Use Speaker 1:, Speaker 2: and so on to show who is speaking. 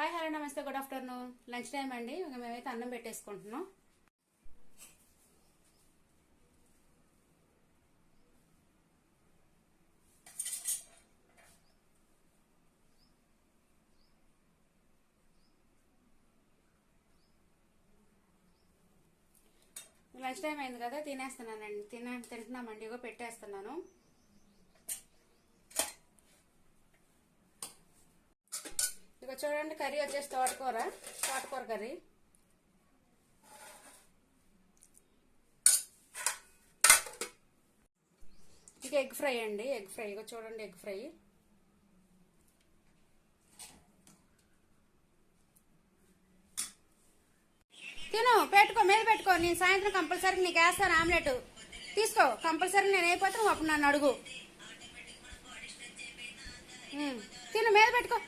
Speaker 1: Hi hello నమస్తే good afternoon. Lunch time అండి. మేమైతే అన్నం పెట్టేసుకుంటున్నాం. లంచ్ టైం అయింది కదా, తినేస్తున్నానండి. తింటున్నామండి. ఇగో పెట్టేస్తున్నాను. ఇక చూడండి, కర్రీ వచ్చేసి తోటకూర కర్రీ. ఇక ఎగ్ ఫ్రై అండి. ఇక చూడండి, ఎగ్ ఫ్రై. తిను, పెట్టుకో, మీద పెట్టుకో. నేను సాయంత్రం కంపల్సరీ నీకు వేస్తాను ఆమ్లెట్. తీసుకో, కంపల్సరీ నేను అయిపోతాను. అప్పుడు నన్ను అడుగు. తిను, మీద పెట్టుకో.